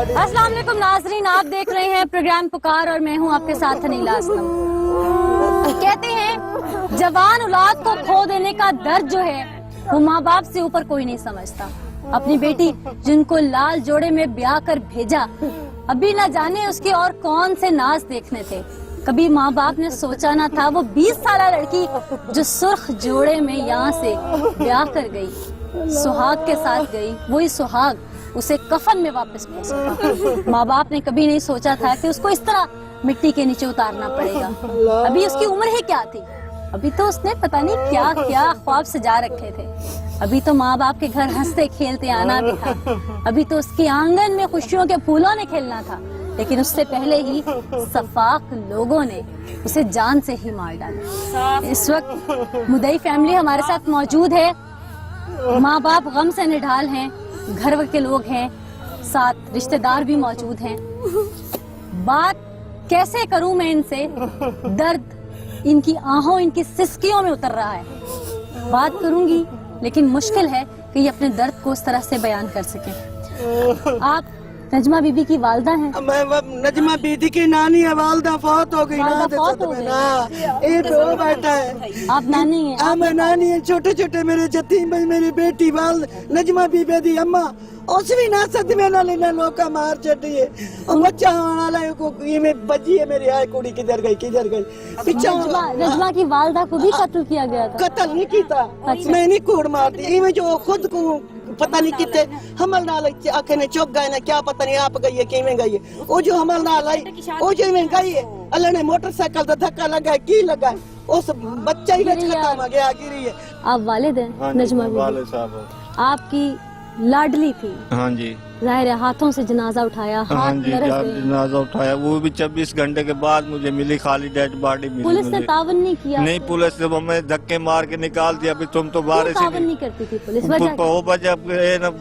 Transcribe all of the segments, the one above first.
अस्सलाम वालेकुम नाजरीन, आप देख रहे हैं प्रोग्राम पुकार और मैं हूं आपके साथ नीला असलम। कहते हैं जवान औलाद को खो देने का दर्द जो है वो माँ बाप से ऊपर कोई नहीं समझता। अपनी बेटी जिनको लाल जोड़े में ब्याह कर भेजा, अभी न जाने उसके और कौन से नाज देखने थे। कभी माँ बाप ने सोचा ना था वो 20 साल लड़की जो सुर्ख जोड़े में यहाँ से ब्याह कर गई, सुहाग के साथ गई, वही सुहाग उसे कफन में वापस पहुंचा। माँ बाप ने कभी नहीं सोचा था कि उसको इस तरह मिट्टी के नीचे उतारना पड़ेगा। अभी उसकी उम्र ही क्या थी, अभी तो उसने पता नहीं क्या क्या ख्वाब सजा रखे थे। अभी तो माँ बाप के घर हंसते खेलते आना भी था, अभी तो उसके आंगन में खुशियों के फूलों ने खेलना था। लेकिन उससे पहले ही सफाक लोगों ने उसे जान से ही मार डाला। इस वक्त मुदई फैमिली हमारे साथ मौजूद है। माँ बाप गम से निढाल हैं, घर के लोग हैं, साथ रिश्तेदार भी मौजूद हैं। बात कैसे करूं मैं इनसे, दर्द इनकी आहों इनकी सिसकियों में उतर रहा है। बात करूंगी लेकिन मुश्किल है कि ये अपने दर्द को उस तरह से बयान कर सकें। आप नजमा बीबी की वालदा हैं? मैं नजमा बीबी की नानी है, वालदा फौत हो गई। ये तो बैठा है। आप नानी हैं? हाँ मैं नानी है। छोटे छोटे मेरे जतीम भाई मेरी बेटी वाल नजमा बीबी दी अम्मा उस भी ना सद में ना लेना लोका मार चढ़ी है और बच्चा वाला को ये में बजी है मेरी आय कुड़ी किधर गई पीछा। नजमा की वालदा को भी कत्ल किया गया था? कत्ल नहीं किया, मैं नहीं कोड़ मार दी। मैं जो खुद को पता नहीं कितने हमल नाल आखे ने चौक गए ना क्या पता नहीं आप गई है कि में गई है। वो जो हमल नाल आई वो जो में गई है अल्लाह ने मोटरसाइकिल का धक्का लगा की लगा उस बच्चा ही खत्म हो गया गिरी है। आप वालिद हैं नजमा बीबी? वालिद साहब आपकी लाडली थी? हाँ जी। जाहिर है हाथों से जनाजा उठाया, हाँ जी जनाजा उठाया, वो भी 24 घंटे के बाद मुझे मिली, खाली डेड बॉडी मिली। पुलिस ने तावन नहीं किया? नहीं, पुलिस ने हमें धक्के मार के निकाल दिया। अभी तुम तो बारिश तावन नहीं करती थी पुलिस? वजह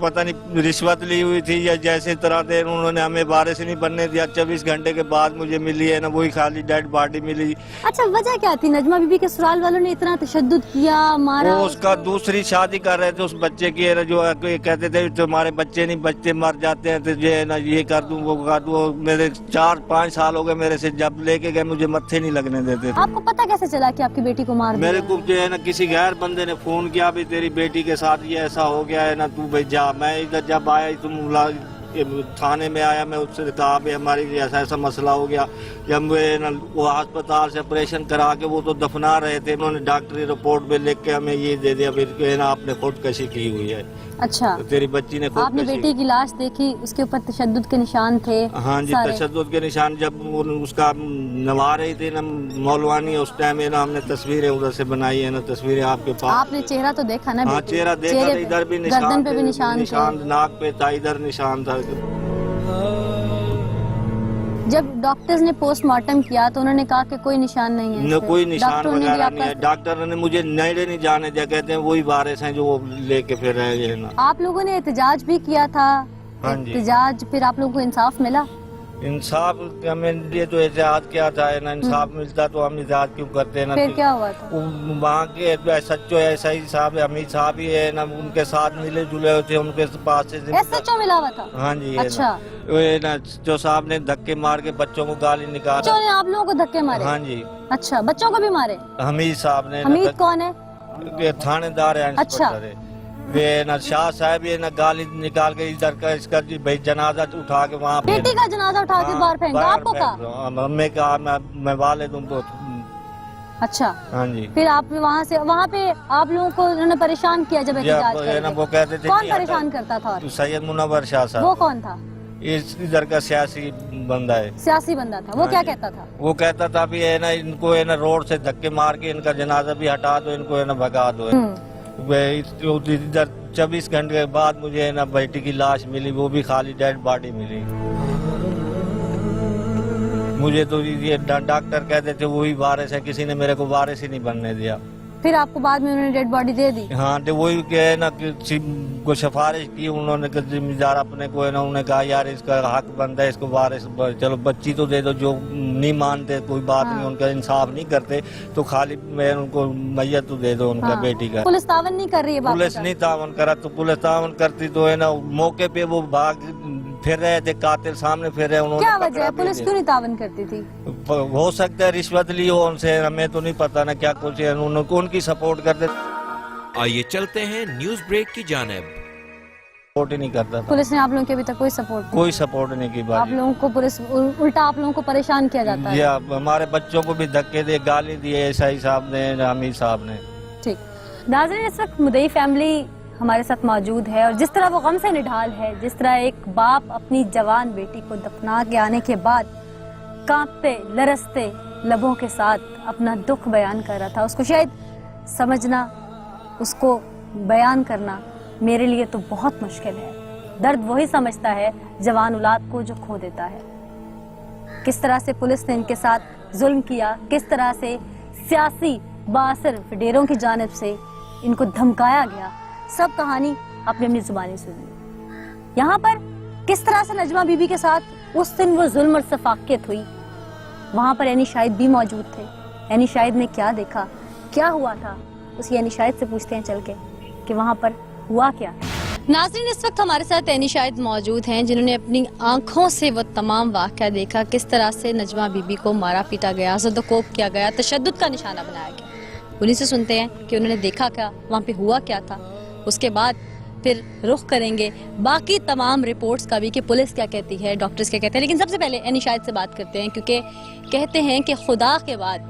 पता नहीं रिश्वत ली हुई थी या जैसे तरह थे, उन्होंने हमें बारिश नहीं बनने दिया। 24 घंटे के बाद मुझे मिली है ना वही खाली डेड बॉडी मिली। अच्छा वजह क्या थी? नजमा बीबी के ससुराल वालों ने इतना तशद्दुद किया, मारा? वो उसका दूसरी शादी कर रहे थे उस बच्चे की, जो कहते थे तुम्हारे बच्चे नहीं बच्चे मर जाते हैं तो ना ये कर दूं वो कर दूं। मेरे 4-5 साल हो गए मेरे से जब लेके गए मुझे मत्थे नहीं लगने देते थे। आपको पता कैसे चला कि आपकी बेटी को मार दिया? मेरे को जो है ना किसी गैर बंदे ने फोन किया भी तेरी बेटी के साथ ये ऐसा हो गया है ना तू भाई जा। मैं इधर जब आया तुम थाने में आया, मैं उससे कहा भी हमारी ऐसा ऐसा मसला हो गया। जब वो अस्पताल से ऑपरेशन करा के वो तो दफना रहे थे, उन्होंने डॉक्टरी रिपोर्ट में लिख के हमें ये दे दिया फिर ना आपने खुदकशी की हुई है। अच्छा तो तेरी बच्ची ने आपने बेटी की लाश देखी, उसके ऊपर तशद्दुद के निशान थे? हाँ जी तशद्दुद के निशान। जब उसका नवा रही थी ना मौलवानी उस टाइम है ना हमने तस्वीरें उधर से बनाई है ना, तस्वीरें आपके पास। आपने चेहरा तो देखा ना? हाँ चेहरा देखा, इधर भी गर्दन पे भी निशान, नाक पे था, इधर निशान था। जब डॉक्टर्स ने पोस्टमार्टम किया तो उन्होंने कहा कि कोई निशान नहीं है? कोई निशान वगैरह नहीं है। डॉक्टर ने मुझे नेड़े नहीं जाने दिया, कहते हैं वही वारिस हैं जो वो लेके फिर रहे हैं ना। आप लोगों ने एहतजाज भी किया था? हाँ जी एहतजाज, फिर आप लोगों को इंसाफ मिला? इंसाफ हमें लिए तो एहतजाज किया था ना, इंसाफ मिलता तो हम एहतजाज क्यों करते ना। फिर क्या हुआ था? वहाँ के सच्चो ऐसा ही साहब हमीद साहब ही है ना, उनके साथ मिले जुले थे, उनके पास से सच्चो मिला हुआ था? हाँ जी। अच्छा ना जो साहब ने धक्के मार के बच्चों को गाली निकाला। ने आप लोगों को धक्के मारे? हाँ जी। अच्छा बच्चों को भी मारे? हमीद साहब ने। हमीद कौन है? थानेदार है। अच्छा वे ना शाह साहब ये ना गाली निकाल के इधर का इसका भाई जनाजा उठा के वहाँ बेटी का जनाजा उठा के बाहर फेंका? आपको कहा? हमें कहा मैं वाले तुमको। अच्छा हाँ जी। फिर आप वहाँ पे आप लोगों को उन्होंने परेशान किया जब एहतजाज? वो कहते थे कौन परेशान करता था? सैयद मुनव्वर शाह साहब। वो कौन था? इधर का सियासी बंदा है। सियासी बंदा था वो? क्या कहता था? वो कहता था भी है ना इनको है ना रोड से धक्के मार के इनका जनाजा भी हटा दो, इनको है ना भगा दो। इधर 24 घंटे के बाद मुझे है ना बेटी की लाश मिली, वो भी खाली डेड बॉडी मिली। मुझे तो ये डॉक्टर कहते थे वही वारिस है, किसी ने मेरे को वारिस ही नहीं बनने दिया। फिर आपको बाद में उन्होंने डेड बॉडी दे दी? हाँ तो वही क्या है ना कि को सिफारिश की उन्होंने, जिम्मेदार अपने को है ना, उन्होंने कहा यार इसका हक बनता है इसको वारिस, चलो बच्ची तो दे दो। जो नहीं मानते कोई बात नहीं, उनका इंसाफ नहीं करते तो खाली मैं उनको मैयत तो दे दो उनका बेटी का। पुलिस तावन नहीं कर रही है? पुलिस नहीं तावन करा तो पुलिस तावन करती तो है ना मौके पे वो भाग फिर रहे थे, कातिल सामने फिर रहे, उन्होंने क्या वजह पकड़ा है, भी पुलिस नहीं। क्यों नहीं तावन करती थी? हो सकता है रिश्वत ली हो उनसे, हमें तो नहीं पता ना क्या कुछ है, उनकी सपोर्ट करते, आइए चलते हैं न्यूज ब्रेक की जानिब। सपोर्ट ही नहीं करता था, पुलिस ने आप लोगों की अभी तक कोई सपोर्ट नहीं? कोई सपोर्ट नहीं की आप बात। लोगों को पुलिस उल्टा आप लोगों को परेशान किया जाता जी है? आप हमारे बच्चों को भी धक्के दे, गाली दिए एसआई साहब ने, हामिद साहब ने। ठीक, नाज़रीन इस वक्त मुदई फैमिली हमारे साथ मौजूद है और जिस तरह वो गम से निढाल है, जिस तरह एक बाप अपनी जवान बेटी को दफना के आने के बाद कांपते लरसते लबों के साथ अपना दुख बयान कर रहा था, उसको शायद समझना, उसको बयान करना मेरे लिए तो बहुत मुश्किल है। दर्द वही समझता है जवान औलाद को जो खो देता है। किस तरह से पुलिस ने इनके साथ जुल्म किया, किस तरह से सियासी बासर फिडेरों की जानिब से इनको धमकाया गया, सब कहानी आपने अपनी जुबानी सुनी। यहाँ पर किस तरह से नजमा बीबी के साथ उस दिन वो जुल्म और सफाकियत हुई, वहाँ पर एनी शाहिद भी मौजूद थे। एनी शाहिद ने क्या देखा, क्या हुआ था, उसी एनी शाहिद से पूछते हैं चल के कि वहाँ पर हुआ क्या। नाज़रीन इस वक्त हमारे साथ एनी शाहिद मौजूद हैं जिन्होंने अपनी आंखों से वो तमाम वाक़या देखा, किस तरह से नजमा बीबी को मारा पीटा गया, ज़द-ओ-कोब किया गया, तशद्दुद का निशाना बनाया गया। उन्हीं से सुनते हैं कि उन्होंने देखा क्या, वहाँ पे हुआ क्या था। उसके बाद फिर रुख करेंगे बाकी तमाम रिपोर्ट्स का भी कि पुलिस क्या कहती है, डॉक्टर्स क्या कहते हैं। लेकिन सबसे पहले एनी शाहिद से बात करते हैं, क्योंकि कहते हैं कि खुदा के बाद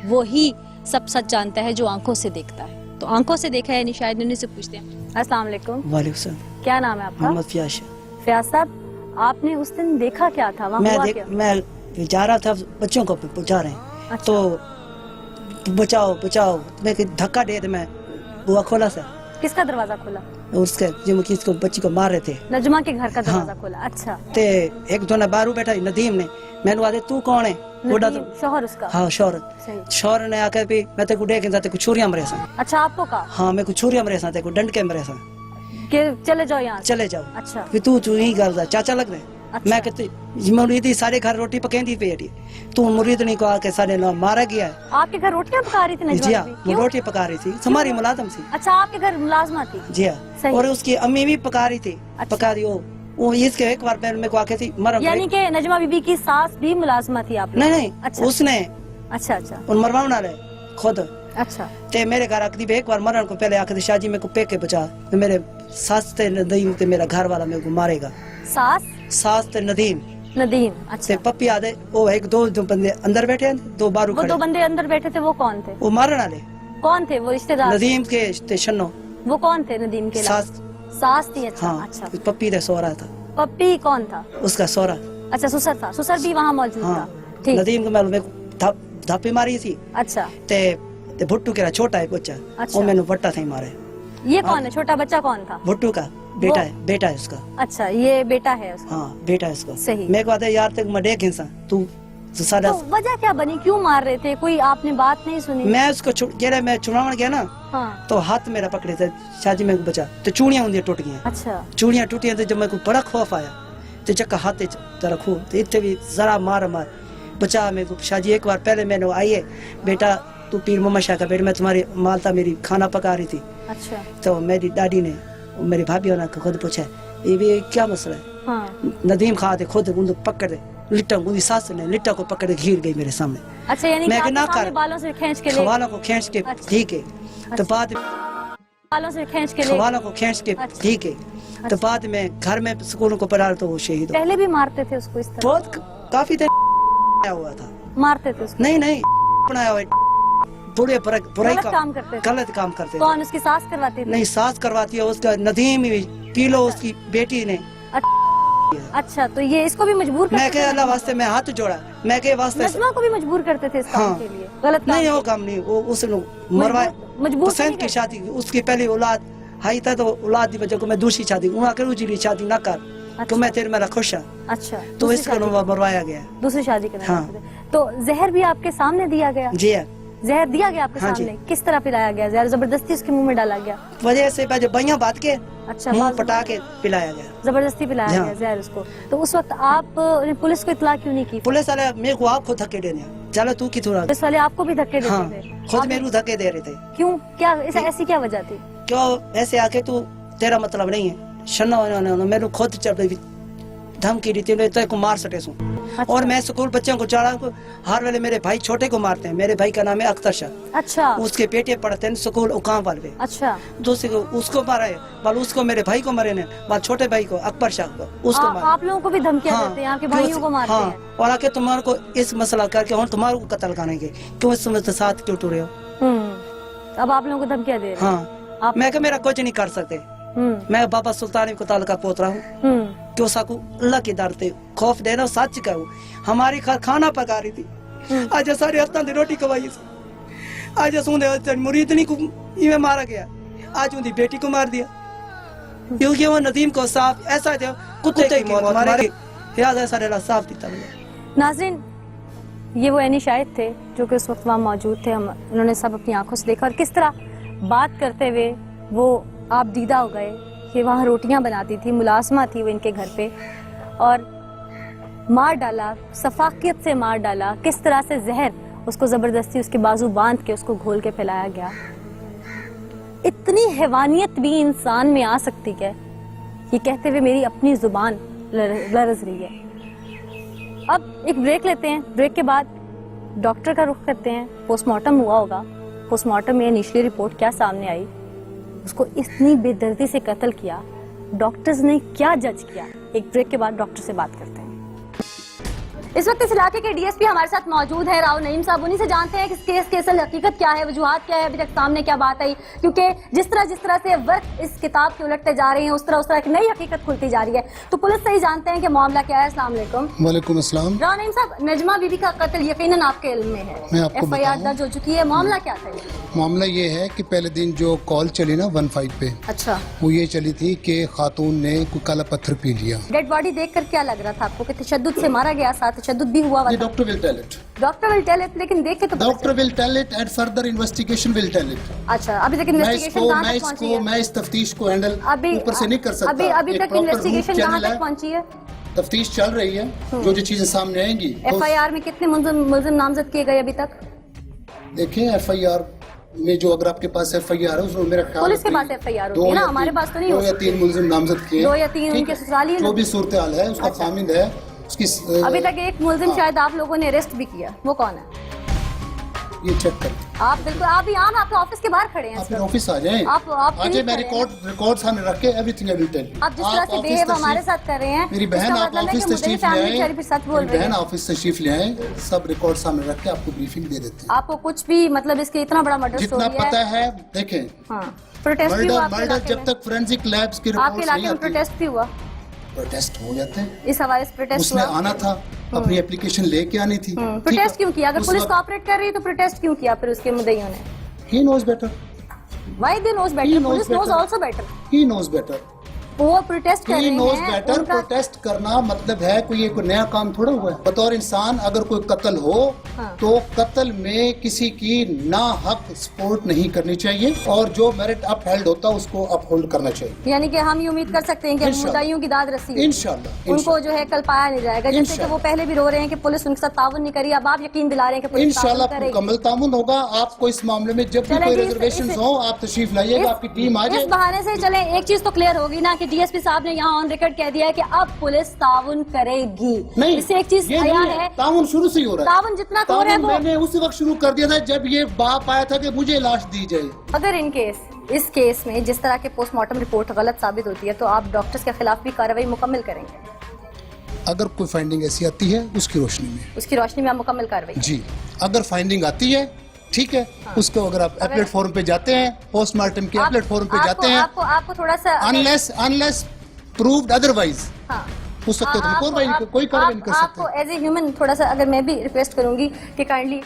वो ही सब सच जानता है जो आंखों से देखता है। तो आंखों से देखा है एनी शाहिद ने, उन्हीं से पूछते हैं। अस्सलाम वालेकुम। वालेकुम सलाम। क्या नाम है आपका? मोहम्मद फयाज। फयाज साहब, आपने उस दिन देखा क्या था, वहाँ हुआ क्या? मैं जा रहा था, बच्चों को पहुंचा रहे हैं। अच्छा। तो बचाओ बचाओ, मैं धक्का दे तो मैं बुआ खोला सा, किसका दरवाजा खोला? उसके जो किसको बच्ची को मार रहे थे, नजमा के घर का दरवाजा हाँ। खोला। अच्छा। ते एक दोना बारू बैठा नदीम ने, मैंने आदे तू कौन है? बूढ़ा तो नदीम, शौहर उसका? हाँ शौहर। सही। शौहर ने आकर भी मैं तेको देख के तेको छुरिया मरे सा। अच्छा, आपको कहा हाँ मैं को छुरिया मरे सा, तेको डंड के मरे सा, कि चले जाओ यहाँ से? चले जाओ। अच्छा। फिर तू ही करदा चाचा लग रहे। अच्छा। मैं कहती मुरीदी सारे घर रोटी पकेंदी पे अड़ी, तू मुरीद नहीं को आके सारे ना मारा गया है। आपके घर रोटियां पका रही थी नजमा जी हाँ, बीबी? वो क्यों? रोटी पका रही थी, हमारी मुलाजम थी। अच्छा, आपके घर मुलाजमा थी? जी हाँ, सही। और उसकी अम्मी भी पका रही थी। अच्छा। पका रही वो इसके एक बार मेरे को आके थी मर यानी कि नजमा बीबी की सास भी मुलाजमा थी आप लोग? नहीं अच्छा। उसने अच्छा अच्छा उन मरवाना रहे खुद। अच्छा। ते मेरे घर आखदी एक बार मरण को पहले आखदी शाजी मेरे को पेके बचा, तो मेरे सास ते नदीम ते मेरा घर वाला मेरे को मारेगा। सास ते नदीम नदीम। ते अच्छा। पप्पी आदे वो एक दो बंदे अंदर बैठे हैं, दो बारू वो खड़े, दो बंदे अंदर बैठे थे, वो कौन थे? वो मारने वाले कौन थे वो रिश्तेदार? नदीम के ते शन्नो वो कौन थे नदीम के अलावा? सास। सास थी। अच्छा। हाँ अच्छा। पप्पी ते सोरा था, पप्पी कौन था? उसका सोरा। अच्छा, ससुर था, ससुर भी वहाँ मौजूद हाँ था। ठीक। नदीम को मैं धापी मारी थी अच्छा। ते भुट्टू के छोटा है बच्चा, अच्छा। वो मैंने वट्टा थे मारे। ये कौन है? छोटा बच्चा कौन था? भुट्टू का बेटा है, बेटा है उसका। अच्छा, ये बेटा है उसका? हाँ बेटा है उसका। सही। मैं कहता यार तक मैं देख इंसान तू सारा। तो वजह क्या बनी, क्यों मार रहे थे? कोई आपने बात नहीं सुनी? मैं उसको मैं चुनाव गया ना, हाँ। तो हाथ मेरा पकड़े थे शादी में बचा, तो चूड़ियां होंगी टूट गई। अच्छा। चूड़ियां टूटी तो जब मेरे को बड़ा खौफ आया, तो चक्का हाथ जरा खो, तो इतने भी जरा मार बचा मेरे को। शादी एक बार पहले मैंने आइए बेटा तू पीर मोहम्मद शाह का बेटा, मैं तुम्हारी मालता मेरी खाना पका रही थी। अच्छा। तो मेरी दादी ने मेरी भाभी ने खुद पूछा ये भी क्या मसला है? हाँ। नदीम खा दे खुद उनको पकड़ दे, लिट्टा उनकी सास ने लिट्टा को पकड़ के घिर गई मेरे सामने। अच्छा, यानी मैं कि ना आपके सामने कर बालों से खींच के ले? खवालों को खींच के अच्छा। ठीक है। तो बाद बालों से खींच के ले? खवालों को खींच के अच्छा। ठीक है। तो बाद में घर में स्कूलों को पढ़ा तो वो शहीद हो। पहले भी मारते थे उसको इस तरह? बहुत काफी देर हुआ था। मारते थे उसको? नहीं बनाया हुआ बुरे बुराई गलत काम करते थे? गलत काम करते थे। कौन? उसकी सास करवाती थी? नहीं सास करवाती है, उसका नदीम पीलो उसकी बेटी ने। अच्छा, तो ये इसको भी मजबूर मैं करते कह थे? अल्लाह वास्ते मैं हाथ जोड़ा, मैं कह वास्ते नजमा को भी मजबूर करते थे इस काम हाँ। के लिए? गलत काम नहीं के वो लिए? काम नहीं, वो उसने मरवाए मजबूर हुसैन नहीं की करते? शादी, उसकी पहली औलाद हाई था, तो औलाद की वजह को मैं दूसरी शादी वहाँ करूँ जी शादी ना कर, तो मैं तेरे मेरा खुश है, अच्छा। तो दूसरी इसको शादी- मरवाया गया। दूसरी शादी करना हाँ। चाहते थे। तो जहर भी आपके सामने दिया गया? जी है, जहर दिया गया आपके हाँ जी। सामने? किस तरह पिलाया गया जहर? जबरदस्ती उसके मुंह में डाला गया? वजह से जो बइया बात के अच्छा, मुंह बाजू- पटा के पिलाया गया। जबरदस्ती पिलाया हाँ। गया जहर उसको। तो उस वक्त आप पुलिस को इतला क्यों नहीं की? पुलिस वाले मेरे को आपको धक्के देने, चलो तू की थोड़ा। पुलिस वाले आपको भी धक्के देते हाँ थे? खुद आप- मेरे को धक्के दे रहे थे। क्यों? क्या ऐसी क्या वजह थी? क्यों ऐसे आके तू तेरा मतलब नहीं है शनो मेरे खुद धमकी दी थी तेरे को मार सके सू। और मैं स्कूल बच्चों को चढ़ा को हर वेले मेरे भाई छोटे को मारते हैं। मेरे भाई का नाम है अख्तर शाह। अच्छा उसके बेटे पढ़ते हैं स्कूल उकाम वाले पे। अच्छा दूसरे को उसको मारा है, बाल उसको मेरे भाई को मरे ने, बाल छोटे भाई को अकबर शाह को उसको मारा। आप लोगों को भी धमकियां देते हैं, आपके भाइयों को मारते हैं? और आके तुम्हारे को इस मसला करके हम तुम्हारे को कत्ल करेंगे, क्यों इस समझ साथ क्यों टूटे हो? अब आप लोगों को धमकियां दे रहे हैं? हाँ मैं क्या मेरा कुछ नहीं कर सकते। मैं बाबा सुल्तान को ताल का पोत रहा हूँ, क्यों साकू अल्लाह की दर पे खौफ देना सच कहूँ। हमारी खाना पका रही थी, आज सारे हफ्ता दी रोटी खवाई, आज सूंदे मुरीद नहीं को इवें मारा गया, आज उनकी बेटी को मार दिया, क्योंकि वो नदीम को साफ ऐसा थे कुत्ते की मौत मारे, याद है सारे साफ दिता। नाज़रीन, ये वो एनी शाहिद थे जो कि उस वक्त वहाँ मौजूद थे। उन्होंने सब अपनी आंखों से देखा और किस तरह बात करते हुए वो आप दीदा हो गए कि वहाँ रोटियाँ बनाती थी, मुलाजमा थी वो इनके घर पे, और मार डाला, सफाकियत से मार डाला। किस तरह से जहर उसको जबरदस्ती उसके बाजू बांध के उसको घोल के फैलाया गया। इतनी हैवानियत भी इंसान में आ सकती है, ये कहते हुए मेरी अपनी जुबान लरज रही है। अब एक ब्रेक लेते हैं, ब्रेक के बाद डॉक्टर का रुख करते हैं। पोस्टमार्टम हुआ होगा, पोस्टमार्टम में इनिशियली रिपोर्ट क्या सामने आई, उसको इतनी बेदर्दी से कत्ल किया, डॉक्टर्स ने क्या जज किया। एक ब्रेक के बाद डॉक्टर से बात करते हैं। इस वक्त इस इलाके के डीएसपी हमारे साथ मौजूद है, राव नईम साहब। उन्हीं से जानते हैं कि इस केस की असल हकीकत क्या है, वजूहात क्या है, अभी तक सामने क्या बात आई, क्योंकि जिस तरह से वक्त इस किताब के उलटते जा रहे हैं उस तरह की नई हकीकत खुलती जा रही है। तो पुलिस से ही जानते हैं कि मामला क्या है। अस्सलाम वालेकुम। वालेकुम अस्सलाम। राव नईम साहब, नजमा बीबी का कत्ल यकीनन आपके इल्म में है, मैं आपको FIR दर्ज हो चुकी है, मामला क्या था? मामला ये है कि पहले दिन जो कॉल चली ना 15 पे, अच्छा, वो ये चली थी कि खातून ने कोई काला पत्थर पी लिया। डेड बॉडी देखकर क्या लग रहा था आपको कि तशद्दुद से मारा गया, साथ तशद्दुद भी हुआ? Doctor will tell it. Doctor will tell it, लेकिन देख के तो doctor will tell it and further investigation will tell it. अच्छा, अभी तक इन्वेस्टिगेशन कहां तक पहुंची है? मैं इस तफ्तीश को हैंडल ऊपर से नहीं कर सकता। अभी तक इन्वेस्टिगेशन कहां तक पहुंची है? तफ्तीश चल रही है, जो चीजें सामने आएंगी। FIR में कितने मुलजिम नामजद किए गए अभी तक? देखिए FIR में जो अगर आपके पास FIR है उसमें मेरा ख्याल पुलिस के पास FIR होती है ना, हमारे पास तो नहीं हो। 2 या 3 मुलजिम नामजद किए, 2 या 3 उनके ससुराली, जो भी सूरत हाल है उसका खामिंद है उसकी। अभी तक एक मुलजिम शायद आप लोगों ने अरेस्ट भी किया, वो कौन है? ये चेक कर। आप बिल्कुल आप यहाँ आपके ऑफिस के बाहर खड़े हैं। आप ऑफिस आ जाएं। आप आजे मैं रिकॉर्ड सामने रख के everything I will tell you. आप जिस तरह से बिहेव हमारे साथ कर रहे हैं, मेरी बहन आप ऑफिस तशरीफ ले आए, बहन ऑफिस तशरीफ ले आए, सब रिकॉर्ड सामने रख के आपको ब्रीफिंग दे देते हैं। आपको कुछ भी मतलब इसके इतना बड़ा मर्डर जितना पता है देखें। प्रोटेस्ट भी हुआ मर्डर जब तक फोरेंसिक लैब्स की रिपोर्ट आपके इलाके में प्रोटेस्ट भी हुआ, प्रोटेस्ट हो जाते हैं। इस हवाले से प्रोटेस्ट उसने आना था, अपनी एप्लीकेशन लेके आनी थी। प्रोटेस्ट क्यों किया? अगर पुलिस कोऑपरेट कर रही है तो प्रोटेस्ट क्यों किया फिर उसके मुद्दइयों ने? He knows better. Why they knows better? Police knows also better. He knows better. वो प्रोटेस्ट कर रहे हैं। प्रोटेस्ट करना मतलब है कोई एक नया काम थोड़ा हुआ है। बतौर इंसान अगर कोई कत्ल हो तो कत्ल में किसी की ना हक सपोर्ट नहीं करनी चाहिए, और जो मेरिट अपहेल्ड होता है उसको अपहोल्ड करना चाहिए। यानी कि हम ये उम्मीद कर सकते हैं कि मुद्दाइयों की दाद रसी इंशाल्लाह उनको जो है कल पाया नहीं जाएगा, जैसे कि वो पहले भी रो रहे हैं कि पुलिस उनके साथ ताउन नहीं करी। अब आप यकीन दिला रहे हैं कि पुलिस इंशाल्लाह मुकम्मल ताउन होगा। आपको इस मामले में जब भी कोई रिजर्वेशन हो आप तशरीफ लाइएगा, आपकी टीम आ जाए। इस बहाने से चले एक चीज तो क्लियर होगी ना कि डीएसपी साहब ने यहाँ ऑन रिकॉर्ड कह दिया है कि अब पुलिस ताउन करेगी। नहीं, इससे एक चीज तैयार है, ताउन शुरू से ही हो रहा है। ताउन जितना हो रहा है वो मैंने उसी वक्त शुरू कर दिया था जब ये बाप आया था कि मुझे लाश दी जाए। अगर इस केस में जिस तरह के पोस्टमार्टम रिपोर्ट गलत साबित होती है तो आप डॉक्टर्स के खिलाफ भी कार्रवाई मुकम्मल करेंगे? अगर कोई फाइंडिंग ऐसी आती है उसकी रोशनी में आप मुकम्मल कार्रवाई? जी, अगर फाइंडिंग आती है ठीक है। उसको अगर आप एपलेट फोरम पे जाते हैं, पोस्टमार्टम के एपलेट फोरम पे जाते हैं, आपको थोड़ा सा अनलेस प्रूव्ड अदरवाइज उस वक्त कोई कार्रवाई नहीं कर सकते। आपको एज ए ह्यूमन थोड़ा सा अगर मैं भी रिक्वेस्ट करूंगी कि काइंडली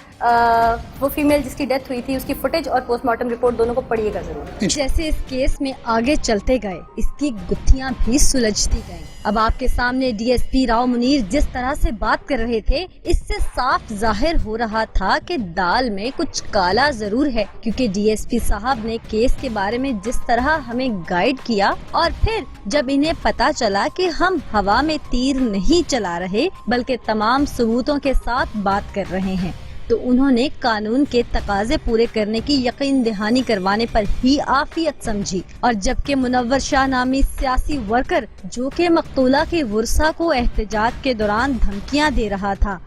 वो फीमेल जिसकी डेथ हुई थी उसकी फुटेज और पोस्टमार्टम रिपोर्ट दोनों को पढ़िएगा जरूर। जैसे इस केस में आगे चलते गए इसकी गुत्थियां भी सुलझती गईं। अब आपके सामने डीएसपी राव मुनीर जिस तरह से बात कर रहे थे इससे साफ जाहिर हो रहा था कि दाल में कुछ काला जरूर है, क्योंकि डीएसपी साहब ने केस के बारे में जिस तरह हमें गाइड किया और फिर जब इन्हें पता चला कि हम हवा में तीर नहीं चला रहे बल्कि तमाम सबूतों के साथ बात कर रहे हैं, تو انہوں نے قانون کے تقاضے پورے کرنے کی یقین دہانی کروانے پر ہی عافیت سمجھی، اور جبکہ منور شاہ نامی سیاسی ورکر جو کہ مقتولہ کے ورثا کو احتجاج کے دوران دھمکیاں دے رہا تھا،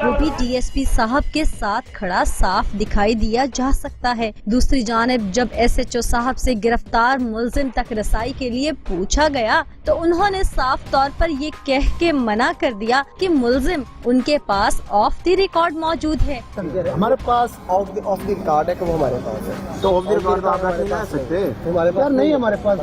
وہ بھی ڈی ایس پی صاحب کے ساتھ کھڑا صاف دکھائی دیا جا سکتا ہے۔ دوسری جانب جب ایس ایچ او صاحب سے گرفتار ملزم تک رسائی کے لیے پوچھا گیا تو انہوں نے صاف طور پر یہ کہہ کے منع کر دیا کہ ملزم ان کے پاس آف دی ریکارڈ موجود ہے۔ ہمارے پاس آف دی ریکارڈ ہے کہ وہ ہمارے پاس ہے، تو آف دی ریکارڈ آپ نہیں لا سکتے، ہمارے پاس نہیں، ہمارے پاس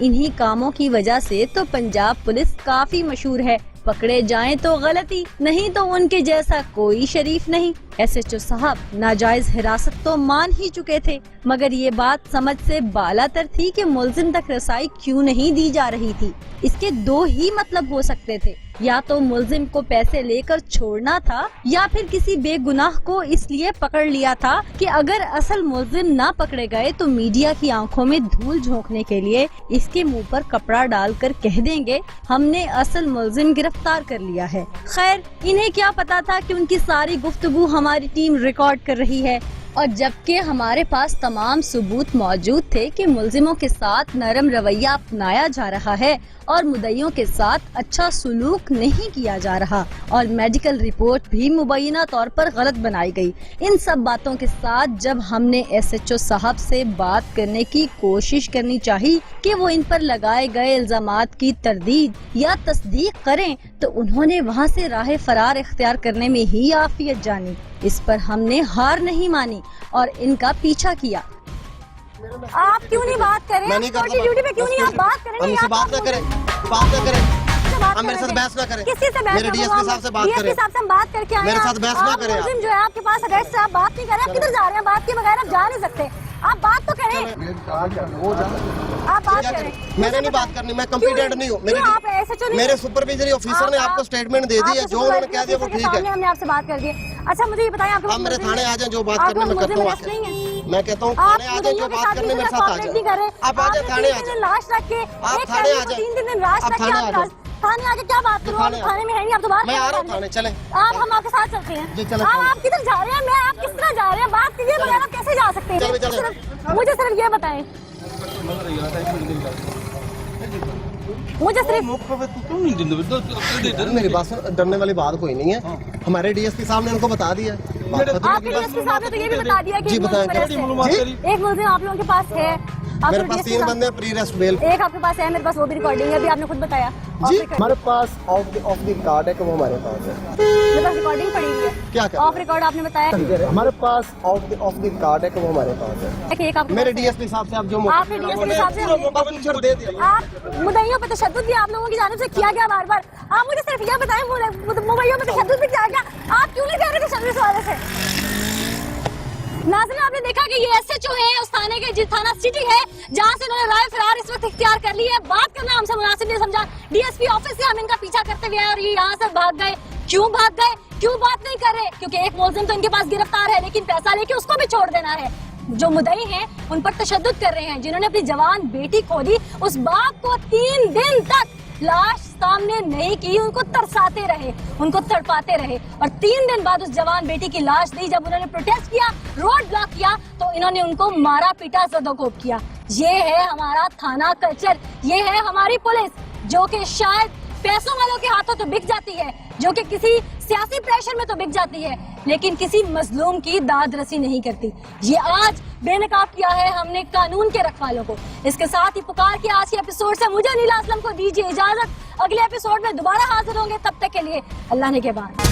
انہی کاموں کی وجہ سے تو پنجاب پولیس کافی مشہور ہے، پکڑے جائیں تو غلطی نہیں تو ان کے جیسا کوئی شریف نہیں۔ ایس ایچ او صاحب ناجائز حراست تو مان ہی چکے تھے، مگر یہ بات سمجھ سے بالا تر تھی کہ ملزم تک رسائی کیوں نہیں دی جا رہی تھی۔ اس کے دو ہی مطلب ہو سکتے تھے، یا تو ملزم کو پیسے لے کر چھوڑنا تھا، یا پھر کسی بے گناہ کو اس لیے پکڑ لیا تھا کہ اگر اصل ملزم نہ پکڑے گئے تو میڈیا کی آنکھوں میں دھول جھونکنے کے لیے اس کے منہ پر کپڑا ڈال کر کہہ دیں گے ہم نے اصل ملزم گرفتار کر لیا ہے۔ خیر انہیں کیا پتا تھا کہ ان کی ساری گفتگو ہماری ٹیم ریکارڈ کر رہی ہے، اور جبکہ ہمارے پاس تمام ثبوت موجود تھے کہ ملزموں کے ساتھ نرم رویہ اپنایا جا رہا ہے اور مدعیوں کے ساتھ اچھا سلوک نہیں کیا جا رہا، اور میڈیکل رپورٹ بھی مبینہ طور پر غلط بنائی گئی، ان سب باتوں کے ساتھ جب ہم نے ایس ایچ او صاحب سے بات کرنے کی کوشش کرنی چاہی کہ وہ ان پر لگائے گئے الزامات کی تردید یا تصدیق کریں تو انہوں نے وہاں سے راہ فرار اختیار کرنے میں ہی عافیت جانی۔ اس پر ہم نے ہار نہیں مانی اور ان کا پیچھا کیا۔ آپ کیوں نہیں بات کریں؟ میں نہیں کرتا، ڈیوٹی پہ کیوں نہیں آپ بات کریں؟ ہم سے بات نہ کریں، بات نہ کریں، ہم میرے ساتھ بحث نہ کریں، کسی سے بحث میرے ڈی ایس پی صاحب سے بات کریں، ڈی ایس پی صاحب سے ہم بات کر کے آئے ہیں، میرے ساتھ بحث نہ کریں۔ ملزم جو ہے آپ کے پاس اڈریس سے آپ بات نہیں کر رہے، آپ کدھر جا رہے ہیں؟ بات کے بغیر آپ جا نہیں سکتے، آپ بات تو کریں، آپ بات کریں۔ میں نے نہیں بات کرنی، میں کمپیٹنٹ نہیں ہوں، میرے سپروائزری آفیسر نے آپ کو اسٹیٹمنٹ دے دی ہے، جو انہوں نے کہہ دیا وہ ٹھیک ہے۔ ہم نے آپ سے بات کر دی۔ اچھا مجھے یہ بتائیں آپ آپ میرے تھانے آ جائیں، جو بات کرنے میں کرتا ہوں، میں کہتا ہوں تھانے آ جائیں، جو بات کرنے میرے ساتھ آ جائیں، آپ آ جائیں تھانے آ جائیں، لاش رکھ کے آپ تھانے آ جائیں، 3 دن لاش رکھ کے تھانے آ جائیں، تھانے آ کے کیا بات کروں؟ تھانے میں ہے نہیں، آپ تو بات میں آ رہا ہوں تھانے، چلیں آپ، ہم آپ کے ساتھ چلتے ہیں۔ جی چلیں، آپ کدھر جا رہے ہیں؟ میں آپ کس طرح جا رہے ہیں؟ بات کیجیے بغیر آپ کیسے جا سکتے ہیں؟ مجھے صرف یہ بتائیں، مجھے صرف میری بات ڈرنے والی بات کوئی نہیں ہے، ہمارے ڈی ایس پی صاحب نے ان کو بتا دیا۔ آپ کے ڈی ایس پی صاحب نے تو یہ بھی بتا دیا کہ جی بتائیں، ایک ملزم آپ لوگوں کے پاس ہے، میرے پاس 3 بندے ہیں پری ریسٹ بیل، ایک آپ کے پاس ہے، میرے پاس وہ بھی ریکارڈنگ ہے، ابھی آپ نے خود بتایا جی ہمارے پاس آف دی ریکارڈ ہے کہ وہ ہمارے پاس ہے، میرے پاس ریکارڈنگ پڑی ہوئی ہے، کیا آف ریکارڈ آپ نے بتایا ہمارے پاس آف دی ریکارڈ ہے کہ وہ ہمارے پاس ہے۔ کہ ایک آپ میرے ڈی ایس پی صاحب سے آپ جو آپ نے ڈی ایس پی صاحب سے دے دیا، آپ مدعیوں پہ تشدد بھی آپ لوگوں کی جانب سے کیا گیا بار بار، آپ مجھے صرف یہ بتائیں مدعیوں پہ تشدد بھی کیا گیا، آپ کیوں نہیں کہہ رہے تشدد اس والے سے؟ ناظرین آپ نے دیکھا کہ یہ ایس ایچ او ہے اس تھانے کے، جس تھانہ سٹی ہے جہاں سے انہوں نے رائے فرار اس وقت اختیار کر لی ہے۔ بات کرنا ہم سے مناسب نہیں سمجھا، ڈی ایس پی آفس سے ہم ان کا پیچھا کرتے ہوئے اور یہ یہاں سے بھاگ گئے۔ کیوں بھاگ گئے؟ کیوں بات نہیں کر رہے؟ کیونکہ ایک ملزم تو ان کے پاس گرفتار ہے، لیکن پیسہ لے کے اس کو بھی چھوڑ دینا ہے۔ جو مدعی ہیں ان پر تشدد کر رہے ہیں، جنہوں نے اپنی جوان بیٹی کھو دی، اس باپ کو 3 دن تک لاش سامنے نہیں کی، ان کو ترساتے رہے، ان کو تڑپاتے رہے، اور 3 دن بعد اس جوان بیٹی کی لاش دی۔ جب انہوں نے پروٹیسٹ کیا، روڈ بلاک کیا، تو انہوں نے ان کو مارا پیٹا، زدوکوب کیا۔ یہ ہے ہمارا تھانہ کلچر، یہ ہے ہماری پولیس، جو کہ شاید پیسوں والوں کے ہاتھوں تو بک جاتی ہے، جو کہ کسی سیاسی پریشر میں تو بک جاتی ہے، لیکن کسی مظلوم کی داد رسی نہیں کرتی۔ یہ آج بے نقاب کیا ہے ہم نے قانون کے رکھوالوں کو۔ اس کے ساتھ ہی پکار کے آج کے ایپیسوڈ سے مجھے نیلا اسلم کو دیجیے اجازت، اگلے ایپیسوڈ میں دوبارہ حاضر ہوں گے، تب تک کے لیے اللہ نے کے بعد۔